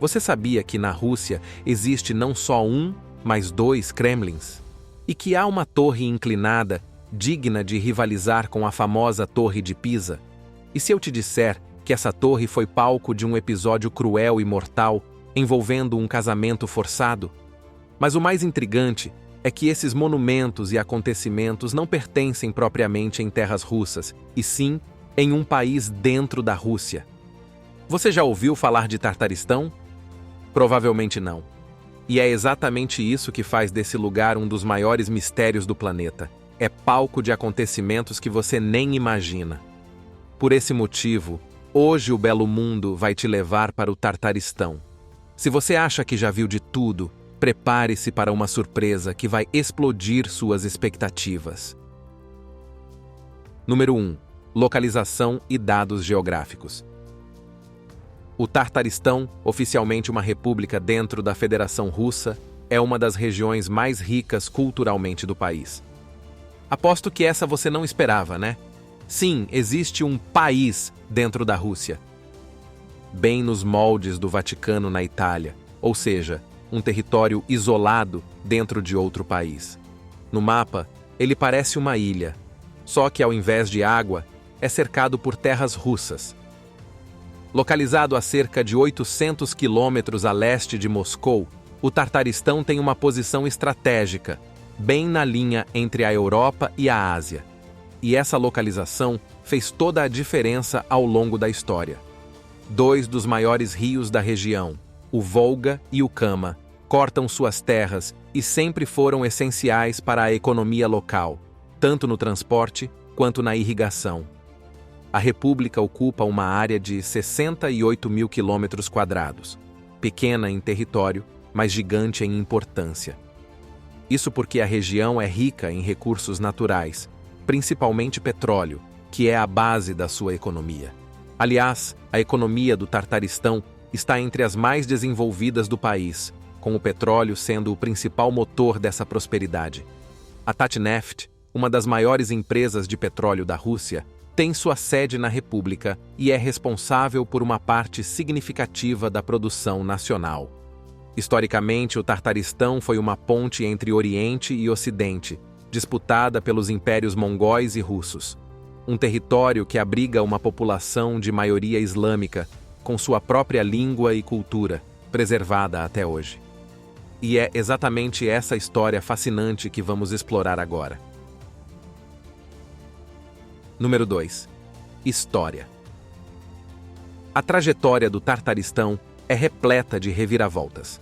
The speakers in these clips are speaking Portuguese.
Você sabia que na Rússia existe não só um, mas dois Kremlins? E que há uma torre inclinada digna de rivalizar com a famosa Torre de Pisa? E se eu te disser que essa torre foi palco de um episódio cruel e mortal envolvendo um casamento forçado? Mas o mais intrigante é que esses monumentos e acontecimentos não pertencem propriamente em terras russas, e sim em um país dentro da Rússia. Você já ouviu falar de Tartaristão? Provavelmente não. E é exatamente isso que faz desse lugar um dos maiores mistérios do planeta. É palco de acontecimentos que você nem imagina. Por esse motivo, hoje o Belo Mundo vai te levar para o Tartaristão. Se você acha que já viu de tudo, prepare-se para uma surpresa que vai explodir suas expectativas. Número 1. Localização e dados geográficos. O Tartaristão, oficialmente uma república dentro da Federação Russa, é uma das regiões mais ricas culturalmente do país. Aposto que essa você não esperava, né? Sim, existe um país dentro da Rússia. Bem nos moldes do Vaticano na Itália, ou seja, um território isolado dentro de outro país. No mapa, ele parece uma ilha, só que ao invés de água, é cercado por terras russas. Localizado a cerca de 800 quilômetros a leste de Moscou, o Tartaristão tem uma posição estratégica, bem na linha entre a Europa e a Ásia. E essa localização fez toda a diferença ao longo da história. Dois dos maiores rios da região, o Volga e o Kama, cortam suas terras e sempre foram essenciais para a economia local, tanto no transporte quanto na irrigação. A República ocupa uma área de 68 mil quilômetros quadrados, pequena em território, mas gigante em importância. Isso porque a região é rica em recursos naturais, principalmente petróleo, que é a base da sua economia. Aliás, a economia do Tartaristão está entre as mais desenvolvidas do país, com o petróleo sendo o principal motor dessa prosperidade. A Tatneft, uma das maiores empresas de petróleo da Rússia, tem sua sede na República e é responsável por uma parte significativa da produção nacional. Historicamente, o Tartaristão foi uma ponte entre Oriente e Ocidente, disputada pelos impérios mongóis e russos. Um território que abriga uma população de maioria islâmica, com sua própria língua e cultura, preservada até hoje. E é exatamente essa história fascinante que vamos explorar agora. Número 2. História. A trajetória do Tartaristão é repleta de reviravoltas.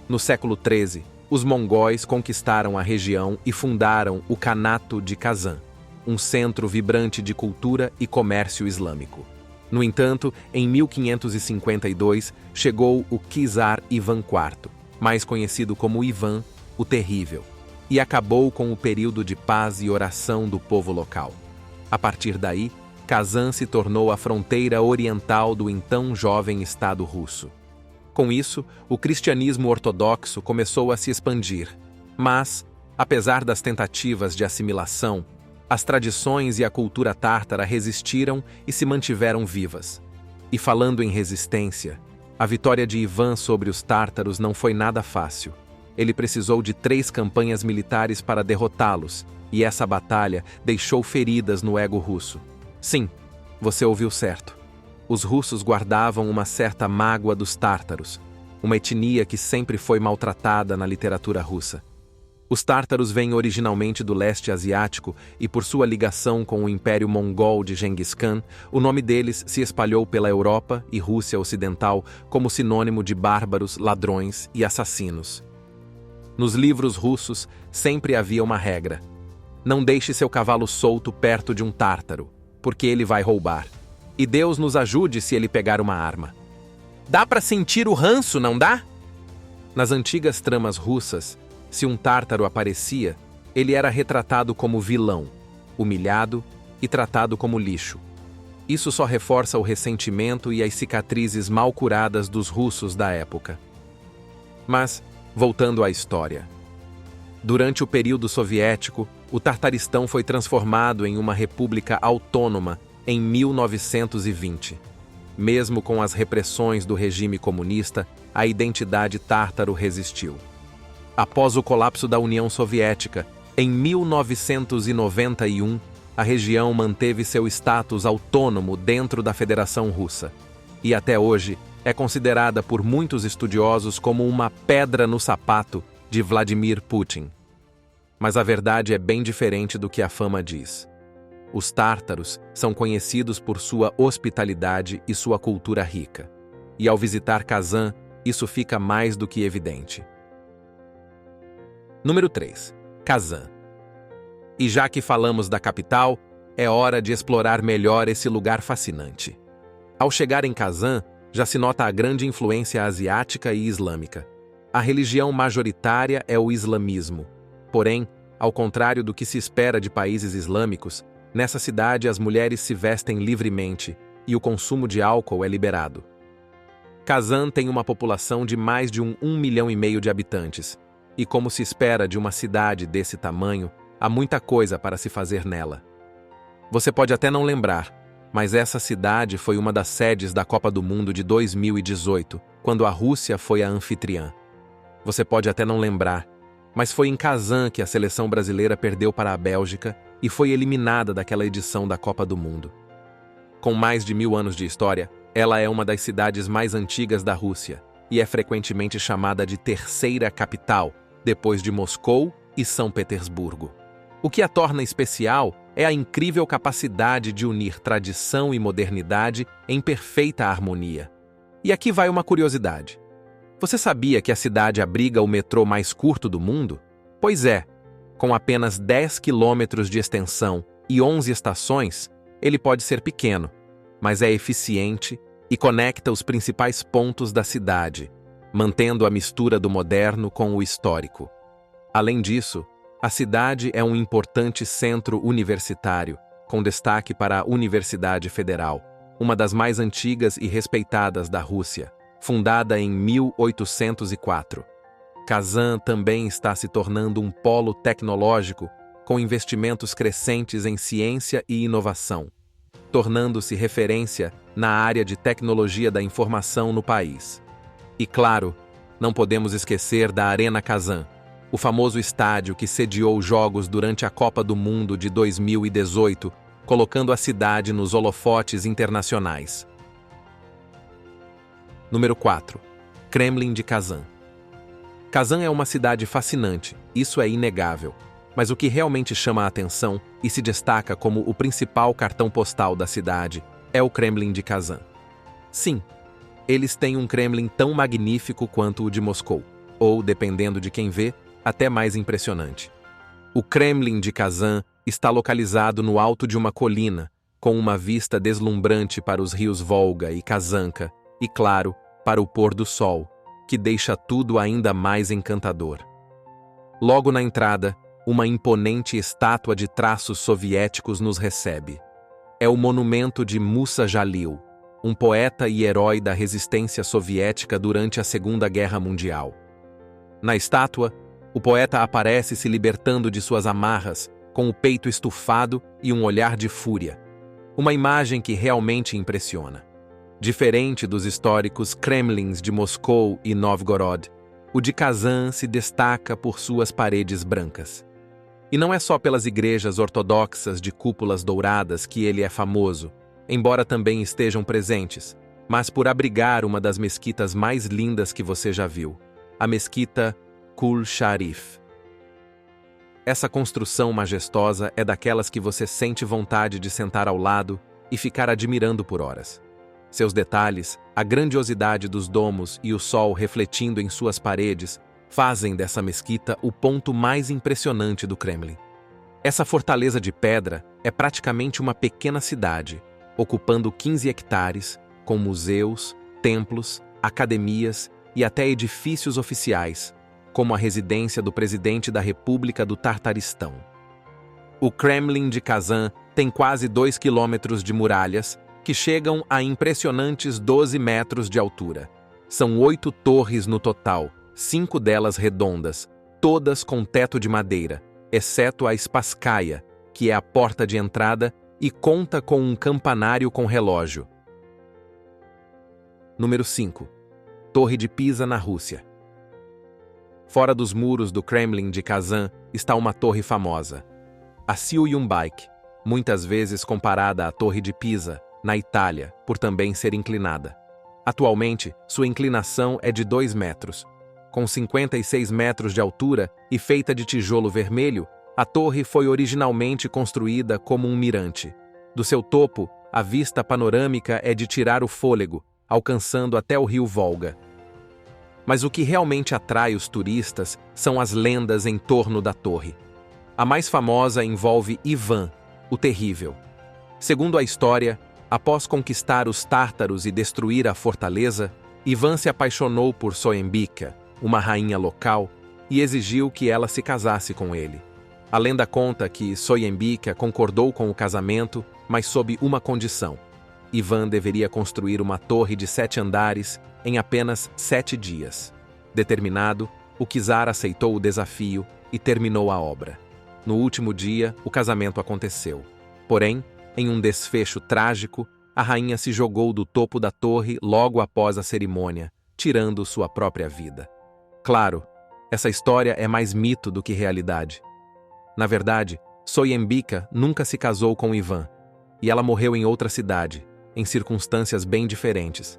No século XIII, os mongóis conquistaram a região e fundaram o Kanato de Kazan, um centro vibrante de cultura e comércio islâmico. No entanto, em 1552, chegou o czar Ivan IV, mais conhecido como Ivan, o Terrível, e acabou com o período de paz e oração do povo local. A partir daí, Kazan se tornou a fronteira oriental do então jovem Estado russo. Com isso, o cristianismo ortodoxo começou a se expandir, mas, apesar das tentativas de assimilação, as tradições e a cultura tártara resistiram e se mantiveram vivas. E falando em resistência, a vitória de Ivan sobre os tártaros não foi nada fácil. Ele precisou de 3 campanhas militares para derrotá-los, e essa batalha deixou feridas no ego russo. Sim, você ouviu certo. Os russos guardavam uma certa mágoa dos tártaros, uma etnia que sempre foi maltratada na literatura russa. Os tártaros vêm originalmente do leste asiático e, por sua ligação com o Império Mongol de Genghis Khan, o nome deles se espalhou pela Europa e Rússia Ocidental como sinônimo de bárbaros, ladrões e assassinos. Nos livros russos sempre havia uma regra: não deixe seu cavalo solto perto de um tártaro, porque ele vai roubar. E Deus nos ajude se ele pegar uma arma. Dá para sentir o ranço, não dá? Nas antigas tramas russas, se um tártaro aparecia, ele era retratado como vilão, humilhado e tratado como lixo. Isso só reforça o ressentimento e as cicatrizes mal curadas dos russos da época. Mas, voltando à história. Durante o período soviético, o Tartaristão foi transformado em uma república autônoma em 1920. Mesmo com as repressões do regime comunista, a identidade tártaro resistiu. Após o colapso da União Soviética, em 1991, a região manteve seu status autônomo dentro da Federação Russa. E até hoje é considerada por muitos estudiosos como uma pedra no sapato de Vladimir Putin. Mas a verdade é bem diferente do que a fama diz. Os tártaros são conhecidos por sua hospitalidade e sua cultura rica. E ao visitar Kazan, isso fica mais do que evidente. Número 3. Kazan. E já que falamos da capital, é hora de explorar melhor esse lugar fascinante. Ao chegar em Kazan, já se nota a grande influência asiática e islâmica. A religião majoritária é o islamismo. Porém, ao contrário do que se espera de países islâmicos, nessa cidade as mulheres se vestem livremente e o consumo de álcool é liberado. Kazan tem uma população de mais de 1,5 milhão de habitantes, e como se espera de uma cidade desse tamanho, há muita coisa para se fazer nela. Você pode até não lembrar, mas essa cidade foi uma das sedes da Copa do Mundo de 2018, quando a Rússia foi a anfitriã. Você pode até não lembrar, mas foi em Kazan que a seleção brasileira perdeu para a Bélgica e foi eliminada daquela edição da Copa do Mundo. Com mais de 1000 anos de história, ela é uma das cidades mais antigas da Rússia e é frequentemente chamada de terceira capital, depois de Moscou e São Petersburgo. O que a torna especial é a incrível capacidade de unir tradição e modernidade em perfeita harmonia. E aqui vai uma curiosidade. Você sabia que a cidade abriga o metrô mais curto do mundo? Pois é, com apenas 10 quilômetros de extensão e 11 estações, ele pode ser pequeno, mas é eficiente e conecta os principais pontos da cidade, mantendo a mistura do moderno com o histórico. Além disso, a cidade é um importante centro universitário, com destaque para a Universidade Federal, uma das mais antigas e respeitadas da Rússia, fundada em 1804. Kazan também está se tornando um polo tecnológico com investimentos crescentes em ciência e inovação, tornando-se referência na área de tecnologia da informação no país. E claro, não podemos esquecer da Arena Kazan, o famoso estádio que sediou jogos durante a Copa do Mundo de 2018, colocando a cidade nos holofotes internacionais. Número 4. Kremlin de Kazan. Kazan é uma cidade fascinante, isso é inegável. Mas o que realmente chama a atenção e se destaca como o principal cartão postal da cidade é o Kremlin de Kazan. Sim, eles têm um Kremlin tão magnífico quanto o de Moscou, ou, dependendo de quem vê, até mais impressionante. O Kremlin de Kazan está localizado no alto de uma colina, com uma vista deslumbrante para os rios Volga e Kazanka, e, claro, para o pôr do sol, que deixa tudo ainda mais encantador. Logo na entrada, uma imponente estátua de traços soviéticos nos recebe. É o monumento de Musa Jalil, um poeta e herói da resistência soviética durante a Segunda Guerra Mundial. Na estátua, o poeta aparece se libertando de suas amarras, com o peito estufado e um olhar de fúria. Uma imagem que realmente impressiona. Diferente dos históricos Kremlins de Moscou e Novgorod, o de Kazan se destaca por suas paredes brancas. E não é só pelas igrejas ortodoxas de cúpulas douradas que ele é famoso, embora também estejam presentes, mas por abrigar uma das mesquitas mais lindas que você já viu, a mesquita Qul Sharif. Essa construção majestosa é daquelas que você sente vontade de sentar ao lado e ficar admirando por horas. Seus detalhes, a grandiosidade dos domos e o sol refletindo em suas paredes fazem dessa mesquita o ponto mais impressionante do Kremlin. Essa fortaleza de pedra é praticamente uma pequena cidade, ocupando 15 hectares, com museus, templos, academias e até edifícios oficiais, como a residência do presidente da República do Tartaristão. O Kremlin de Kazan tem quase 2 quilômetros de muralhas, que chegam a impressionantes 12 metros de altura. São 8 torres no total, 5 delas redondas, todas com teto de madeira, exceto a Spasskaya, que é a porta de entrada e conta com um campanário com relógio. Número 5. Torre de Pisa na Rússia. Fora dos muros do Kremlin de Kazan está uma torre famosa, a Siuyumbaik, muitas vezes comparada à Torre de Pisa, na Itália, por também ser inclinada. Atualmente, sua inclinação é de 2 metros. Com 56 metros de altura e feita de tijolo vermelho, a torre foi originalmente construída como um mirante. Do seu topo, a vista panorâmica é de tirar o fôlego, alcançando até o rio Volga. Mas o que realmente atrai os turistas são as lendas em torno da torre. A mais famosa envolve Ivan, o Terrível. Segundo a história, após conquistar os tártaros e destruir a fortaleza, Ivan se apaixonou por Soembika, uma rainha local, e exigiu que ela se casasse com ele. A lenda conta que Soembika concordou com o casamento, mas sob uma condição. Ivan deveria construir uma torre de 7 andares em apenas 7 dias. Determinado, o czar aceitou o desafio e terminou a obra. No último dia, o casamento aconteceu. Porém, em um desfecho trágico, a rainha se jogou do topo da torre logo após a cerimônia, tirando sua própria vida. Claro, essa história é mais mito do que realidade. Na verdade, Soembika nunca se casou com Ivan, e ela morreu em outra cidade, em circunstâncias bem diferentes.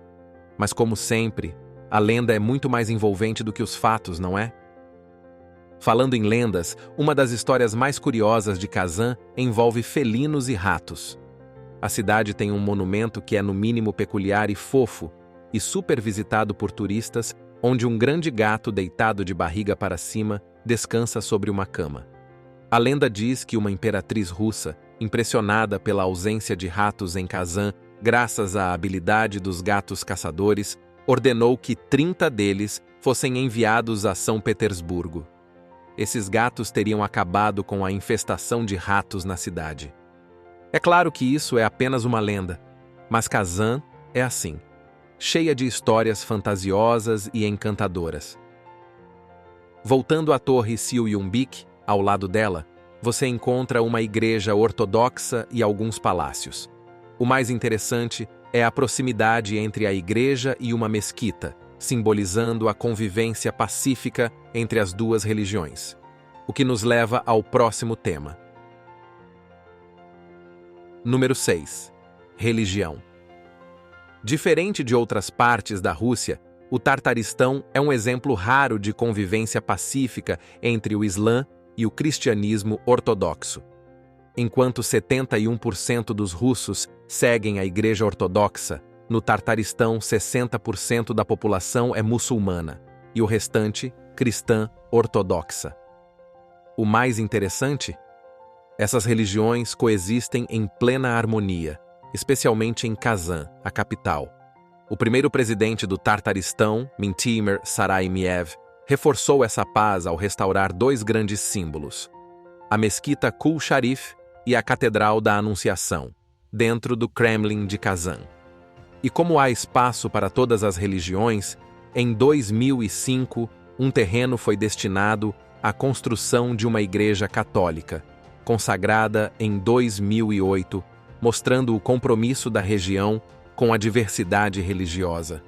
Mas como sempre, a lenda é muito mais envolvente do que os fatos, não é? Falando em lendas, uma das histórias mais curiosas de Kazan envolve felinos e ratos. A cidade tem um monumento que é no mínimo peculiar e fofo, e super visitado por turistas, onde um grande gato deitado de barriga para cima descansa sobre uma cama. A lenda diz que uma imperatriz russa, impressionada pela ausência de ratos em Kazan, graças à habilidade dos gatos caçadores, ordenou que 30 deles fossem enviados a São Petersburgo. Esses gatos teriam acabado com a infestação de ratos na cidade. É claro que isso é apenas uma lenda, mas Kazan é assim, cheia de histórias fantasiosas e encantadoras. Voltando à torre Siuyumbik, ao lado dela, você encontra uma igreja ortodoxa e alguns palácios. O mais interessante é a proximidade entre a igreja e uma mesquita, simbolizando a convivência pacífica entre as duas religiões. O que nos leva ao próximo tema. Número 6. Religião. Diferente de outras partes da Rússia, o Tartaristão é um exemplo raro de convivência pacífica entre o Islã e o cristianismo ortodoxo. Enquanto 71% dos russos seguem a Igreja Ortodoxa, no Tartaristão 60% da população é muçulmana e o restante cristã ortodoxa. O mais interessante? Essas religiões coexistem em plena harmonia, especialmente em Kazan, a capital. O primeiro presidente do Tartaristão, Mintimer Saraimiev, reforçou essa paz ao restaurar 2 grandes símbolos: a Mesquita Kul Sharif e a Catedral da Anunciação, dentro do Kremlin de Kazan. E como há espaço para todas as religiões, em 2005, um terreno foi destinado à construção de uma igreja católica, consagrada em 2008, mostrando o compromisso da região com a diversidade religiosa.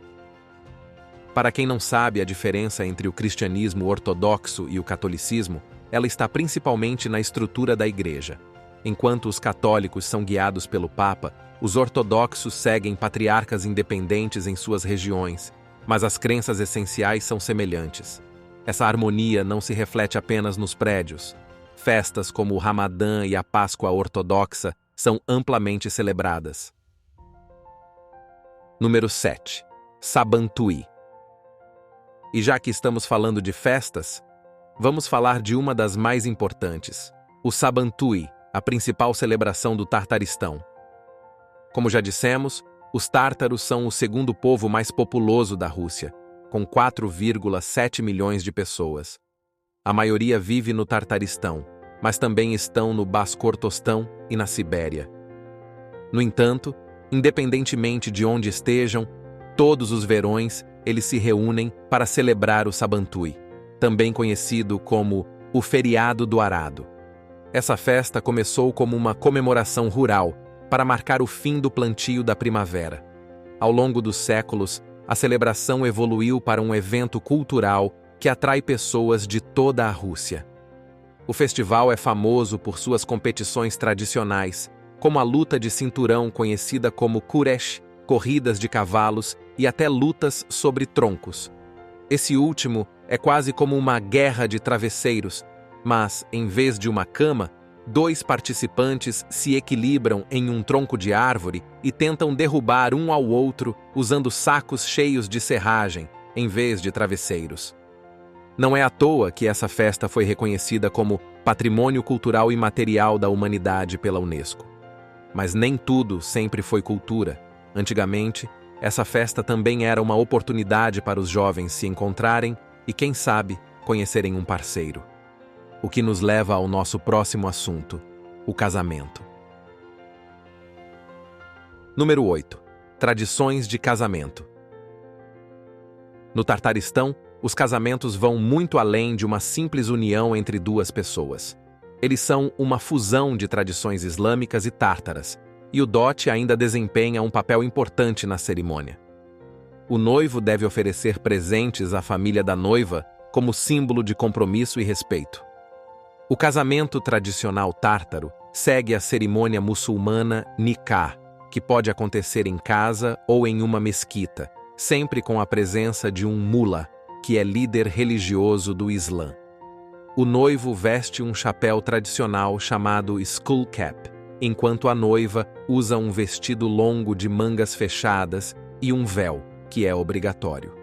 Para quem não sabe a diferença entre o cristianismo ortodoxo e o catolicismo, ela está principalmente na estrutura da igreja. Enquanto os católicos são guiados pelo Papa, os ortodoxos seguem patriarcas independentes em suas regiões, mas as crenças essenciais são semelhantes. Essa harmonia não se reflete apenas nos prédios. Festas como o Ramadã e a Páscoa ortodoxa são amplamente celebradas. Número 7. Sabantui. E já que estamos falando de festas, vamos falar de uma das mais importantes, o Sabantui, a principal celebração do Tartaristão. Como já dissemos, os tártaros são o segundo povo mais populoso da Rússia, com 4,7 milhões de pessoas. A maioria vive no Tartaristão, mas também estão no Bascortostão e na Sibéria. No entanto, independentemente de onde estejam, todos os verões eles se reúnem para celebrar o Sabantui, também conhecido como o Feriado do Arado. Essa festa começou como uma comemoração rural para marcar o fim do plantio da primavera. Ao longo dos séculos, a celebração evoluiu para um evento cultural que atrai pessoas de toda a Rússia. O festival é famoso por suas competições tradicionais, como a luta de cinturão conhecida como kuresh, corridas de cavalos e até lutas sobre troncos. Esse último é quase como uma guerra de travesseiros, mas, em vez de uma cama, 2 participantes se equilibram em um tronco de árvore e tentam derrubar um ao outro usando sacos cheios de serragem, em vez de travesseiros. Não é à toa que essa festa foi reconhecida como Patrimônio Cultural Imaterial da Humanidade pela Unesco. Mas nem tudo sempre foi cultura. Antigamente, essa festa também era uma oportunidade para os jovens se encontrarem e, quem sabe, conhecerem um parceiro. O que nos leva ao nosso próximo assunto, o casamento. Número 8. Tradições de casamento. No Tartaristão, os casamentos vão muito além de uma simples união entre 2 pessoas. Eles são uma fusão de tradições islâmicas e tártaras, e o dote ainda desempenha um papel importante na cerimônia. O noivo deve oferecer presentes à família da noiva como símbolo de compromisso e respeito. O casamento tradicional tártaro segue a cerimônia muçulmana nikah, que pode acontecer em casa ou em uma mesquita, sempre com a presença de um mullah, que é líder religioso do Islã. O noivo veste um chapéu tradicional chamado skull cap, enquanto a noiva usa um vestido longo de mangas fechadas e um véu, que é obrigatório.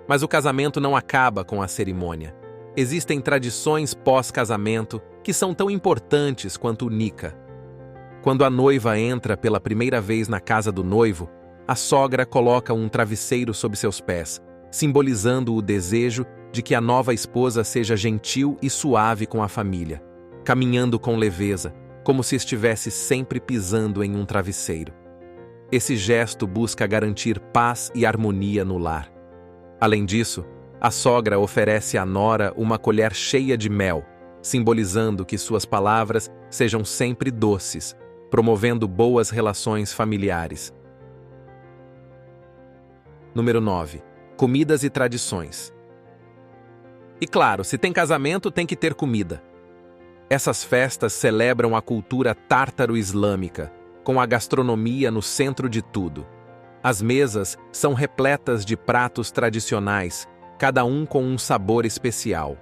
Mas o casamento não acaba com a cerimônia. Existem tradições pós-casamento que são tão importantes quanto o nikah. Quando a noiva entra pela primeira vez na casa do noivo, a sogra coloca um travesseiro sob seus pés, simbolizando o desejo de que a nova esposa seja gentil e suave com a família, caminhando com leveza, como se estivesse sempre pisando em um travesseiro. Esse gesto busca garantir paz e harmonia no lar. Além disso, a sogra oferece à nora uma colher cheia de mel, simbolizando que suas palavras sejam sempre doces, promovendo boas relações familiares. Número 9. Comidas e tradições. E claro, se tem casamento, tem que ter comida. Essas festas celebram a cultura tártaro-islâmica, com a gastronomia no centro de tudo. As mesas são repletas de pratos tradicionais, cada um com um sabor especial.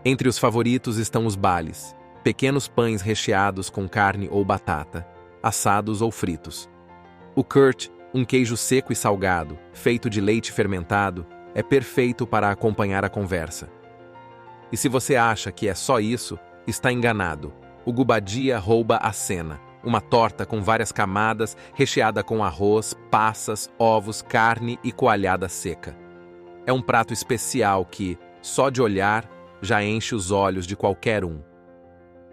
Entre os favoritos estão os bales, pequenos pães recheados com carne ou batata, assados ou fritos. O kurt, um queijo seco e salgado, feito de leite fermentado, é perfeito para acompanhar a conversa. E se você acha que é só isso, está enganado. O gubadia rouba a cena. Uma torta com várias camadas, recheada com arroz, passas, ovos, carne e coalhada seca. É um prato especial que, só de olhar, já enche os olhos de qualquer um.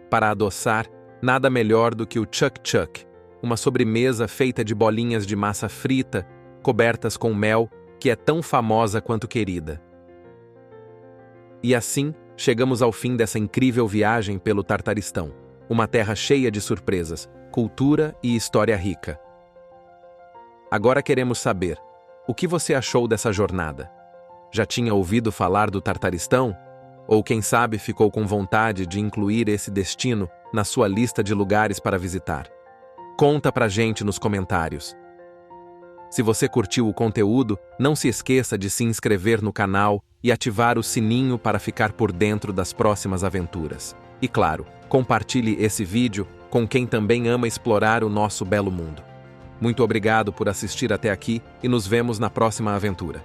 Para adoçar, nada melhor do que o chuk-chuk, uma sobremesa feita de bolinhas de massa frita, cobertas com mel, que é tão famosa quanto querida. E assim, chegamos ao fim dessa incrível viagem pelo Tartaristão, uma terra cheia de surpresas, cultura e história rica. Agora queremos saber, o que você achou dessa jornada? Já tinha ouvido falar do Tartaristão? Ou quem sabe ficou com vontade de incluir esse destino na sua lista de lugares para visitar? Conta pra gente nos comentários. Se você curtiu o conteúdo, não se esqueça de se inscrever no canal e ativar o sininho para ficar por dentro das próximas aventuras. E claro, compartilhe esse vídeo com quem também ama explorar o nosso belo mundo. Muito obrigado por assistir até aqui e nos vemos na próxima aventura.